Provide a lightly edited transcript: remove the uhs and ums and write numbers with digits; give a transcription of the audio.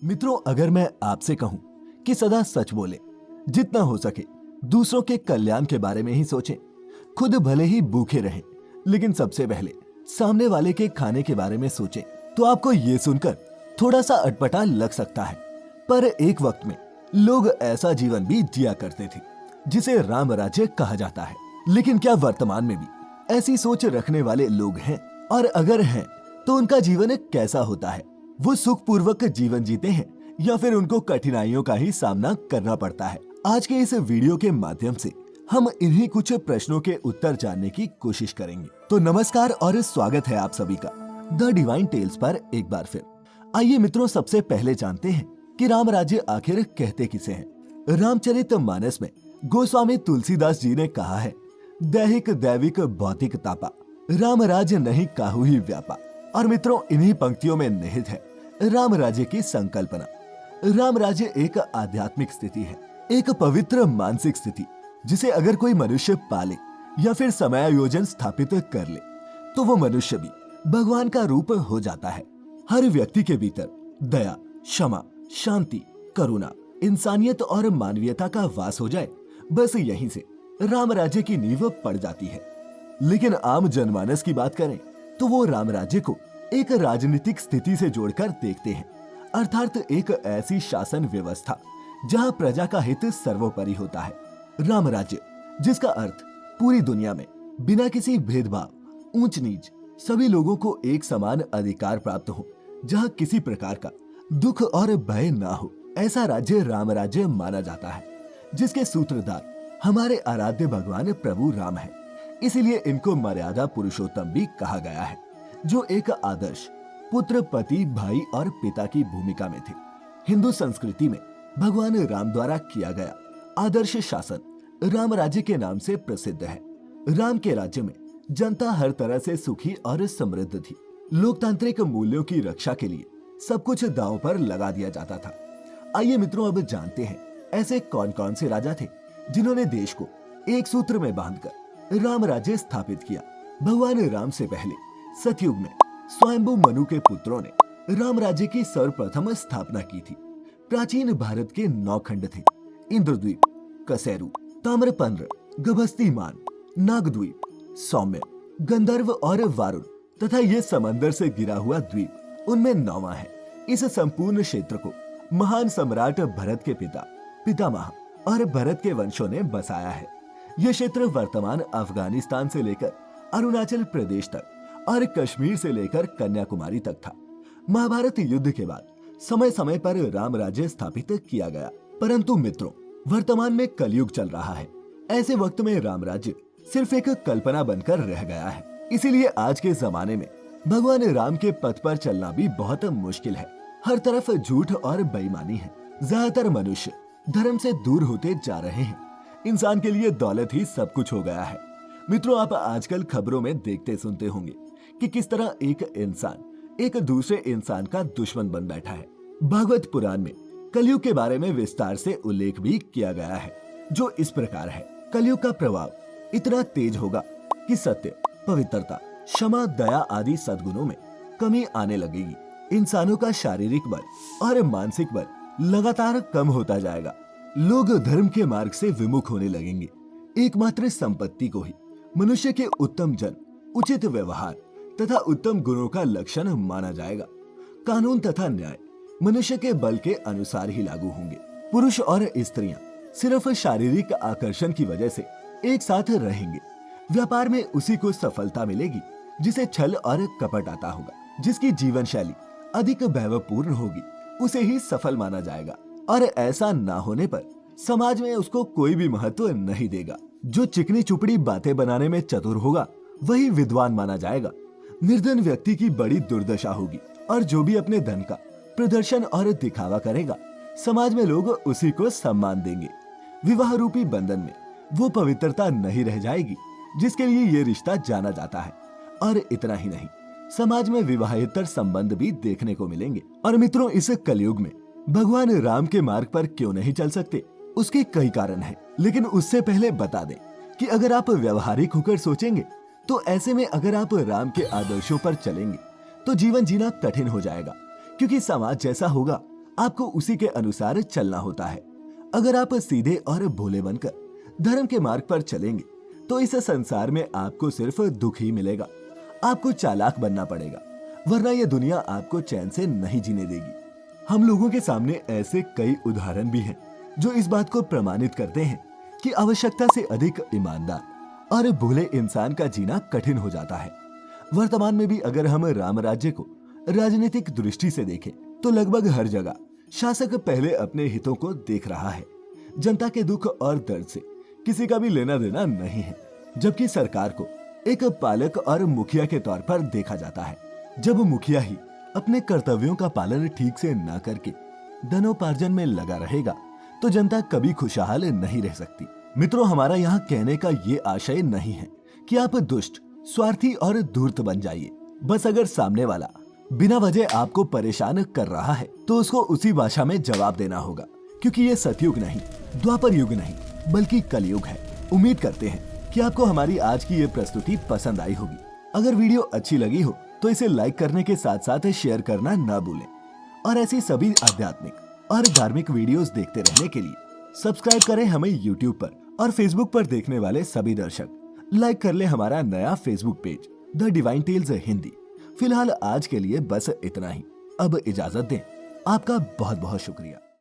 मित्रों, अगर मैं आपसे कहूं कि सदा सच बोले, जितना हो सके दूसरों के कल्याण के बारे में ही सोचें, खुद भले ही भूखे रहें, लेकिन सबसे पहले सामने वाले के खाने के बारे में सोचें, तो आपको ये सुनकर थोड़ा सा अटपटा लग सकता है। पर एक वक्त में लोग ऐसा जीवन भी जिया करते थे जिसे राम राज्य कहा जाता है। लेकिन क्या वर्तमान में भी ऐसी सोच रखने वाले लोग हैं? और अगर हैं, तो उनका जीवन कैसा होता है? वो सुखपूर्वक जीवन जीते हैं या फिर उनको कठिनाइयों का ही सामना करना पड़ता है? आज के इस वीडियो के माध्यम से हम इन्हीं कुछ प्रश्नों के उत्तर जानने की कोशिश करेंगे। तो नमस्कार और स्वागत है आप सभी का द डिवाइन टेल्स पर एक बार फिर। आइए मित्रों, सबसे पहले जानते हैं कि राम राज्य आखिर कहते किसे हैं। रामचरितमानस में गोस्वामी तुलसीदास जी ने कहा है, दैहिक दैविक भौतिक तापा, राम राज्य नहीं काहू ही व्यापा। और मित्रों, इन्हीं पंक्तियों में निहित है राम राज्य की संकल्पना। राम राज्य एक आध्यात्मिक स्थिति है, एक पवित्र मानसिक स्थिति, जिसे अगर कोई मनुष्य पाले या फिर समायोजन स्थापित कर ले तो वो मनुष्य भी भगवान का रूप हो जाता है। हर व्यक्ति के भीतर दया, क्षमा, शांति, करुणा, इंसानियत और मानवीयता का वास हो जाए, बस यहीं से राम राज्य की नींव पड़ जाती है। लेकिन आम जनमानस की बात करें तो वो राम राज्य को एक राजनीतिक स्थिति से जोड़कर देखते हैं, अर्थात एक ऐसी शासन व्यवस्था जहां प्रजा का हित सर्वोपरि होता है। राम राज्य, जिसका अर्थ पूरी दुनिया में बिना किसी भेदभाव, ऊंच नीच सभी लोगों को एक समान अधिकार प्राप्त हो, जहां किसी प्रकार का दुख और भय ना हो, ऐसा राज्य राम राज्य माना जाता है, जिसके सूत्रधार हमारे आराध्य भगवान प्रभु राम है। इसीलिए इनको मर्यादा पुरुषोत्तम भी कहा गया है, जो एक आदर्श पुत्र, पति, भाई और पिता की भूमिका में थे। हिंदू संस्कृति में भगवान राम द्वारा किया गया आदर्श शासन राम राज्य के नाम से प्रसिद्ध है। राम के राज्य में जनता हर तरह से सुखी और समृद्ध थी। लोकतांत्रिक मूल्यों की रक्षा के लिए सब कुछ दांव पर लगा दिया जाता था। आइए मित्रों, अब जानते हैं ऐसे कौन कौन से राजा थे जिन्होंने देश को एक सूत्र में बांधकर राम राज्य स्थापित किया। भगवान राम से पहले सतयुग में स्वयंभू मनु के पुत्रों ने राम राज्य की सर्वप्रथम स्थापना की थी। प्राचीन भारत के 9 खंड थे: इंद्रद्वीप, कसेरु, ताम्रपन्र, गभस्तिमान, नागद्वीप, सौम्य, गंधर्व और वारुण तथा ये समंदर से गिरा हुआ द्वीप उनमें 9वां है। इस संपूर्ण क्षेत्र को महान सम्राट भरत के पिता, पितामह और भरत के वंशों ने बसाया है। यह क्षेत्र वर्तमान अफगानिस्तान से लेकर अरुणाचल प्रदेश तक और कश्मीर से लेकर कन्याकुमारी तक था। महाभारत युद्ध के बाद समय समय पर राम राज्य स्थापित किया गया, परंतु मित्रों, वर्तमान में कलयुग चल रहा है। ऐसे वक्त में राम राज्य सिर्फ एक कल्पना बनकर रह गया है। इसीलिए आज के जमाने में भगवान राम के पथ पर चलना भी बहुत मुश्किल है। हर तरफ झूठ और बेईमानी है। ज्यादातर मनुष्य धर्म से दूर होते जा रहे हैं। इंसान के लिए दौलत ही सब कुछ हो गया है। मित्रों, आप आजकल खबरों में देखते सुनते होंगे कि किस तरह एक इंसान एक दूसरे इंसान का दुश्मन बन बैठा है। भागवत पुराण में कलयुग के बारे में विस्तार से उल्लेख भी किया गया है, जो इस प्रकार है। कलयुग का प्रभाव इतना तेज होगा कि सत्य, पवित्रता, क्षमा, दया आदि सद्गुणों में कमी आने लगेगी। इंसानों का शारीरिक बल और मानसिक बल लगातार कम होता जाएगा। लोग धर्म के मार्ग से विमुख होने लगेंगे। एकमात्र संपत्ति को ही मनुष्य के उत्तम जन, उचित व्यवहार तथा उत्तम गुणों का लक्षण माना जाएगा। कानून तथा न्याय मनुष्य के बल के अनुसार ही लागू होंगे। पुरुष और स्त्रियां सिर्फ शारीरिक आकर्षण की वजह से एक साथ रहेंगे। व्यापार में उसी को सफलता मिलेगी जिसे छल और कपट आता होगा। जिसकी जीवन शैली अधिक वैभवपूर्ण होगी, उसे ही सफल माना जाएगा, और ऐसा ना होने पर समाज में उसको कोई भी महत्व नहीं देगा। जो चिकनी चुपड़ी बातें बनाने में चतुर होगा, वही विद्वान माना जाएगा। निर्धन व्यक्ति की बड़ी दुर्दशा होगी, और जो भी अपने धन का प्रदर्शन और दिखावा करेगा, समाज में लोग उसी को सम्मान देंगे। विवाह रूपी बंधन में वो पवित्रता नहीं रह जाएगी जिसके लिए ये रिश्ता जाना जाता है। और इतना ही नहीं, समाज में विवाहेतर संबंध भी देखने को मिलेंगे। और मित्रों, इस कलयुग में भगवान राम के मार्ग पर क्यों नहीं चल सकते? उसके कई कारण हैं, लेकिन उससे पहले बता दें कि अगर आप व्यवहारिक होकर सोचेंगे तो ऐसे में अगर आप राम के आदर्शों पर चलेंगे तो जीवन जीना कठिन हो जाएगा, क्योंकि समाज जैसा होगा आपको उसी के अनुसार चलना होता है। अगर आप सीधे और भोले बनकर धर्म के मार्ग पर चलेंगे तो इस संसार में आपको सिर्फ दुख ही मिलेगा। आपको चालाक बनना पड़ेगा, वरना यह दुनिया आपको चैन से नहीं जीने देगी। हम लोगों के सामने ऐसे कई उदाहरण भी हैं जो इस बात को प्रमाणित करते हैं कि आवश्यकता से अधिक ईमानदार और भोले इंसान का जीना कठिन हो जाता है। वर्तमान में भी अगर हम राम राज्य को राजनीतिक दृष्टि से देखें तो लगभग हर जगह शासक पहले अपने हितों को देख रहा है। जनता के दुख और दर्द से किसी का भी लेना देना नहीं है, जबकि सरकार को एक पालक और मुखिया के तौर पर देखा जाता है। जब मुखिया ही अपने कर्तव्यों का पालन ठीक से न करके धनोपार्जन में लगा रहेगा तो जनता कभी खुशहाल नहीं रह सकती। मित्रों, हमारा यहाँ कहने का ये आशय नहीं है कि आप दुष्ट, स्वार्थी और धूर्त बन जाइए। बस अगर सामने वाला बिना वजह आपको परेशान कर रहा है तो उसको उसी भाषा में जवाब देना होगा, क्योंकि ये सतयुग नहीं, द्वापर युग नहीं, बल्कि कलयुग है। उम्मीद करते हैं कि आपको हमारी आज की ये प्रस्तुति पसंद आई होगी। अगर वीडियो अच्छी लगी हो तो इसे लाइक करने के साथ साथ शेयर करना न भूलें और ऐसी सभी आध्यात्मिक और धार्मिक वीडियोस देखते रहने के लिए सब्सक्राइब करें हमें यूट्यूब पर, और फेसबुक पर देखने वाले सभी दर्शक लाइक कर ले हमारा नया Facebook page the divine tales Hindi. फिलहाल आज के लिए बस इतना ही। अब इजाजत दें। आपका बहुत बहुत शुक्रिया।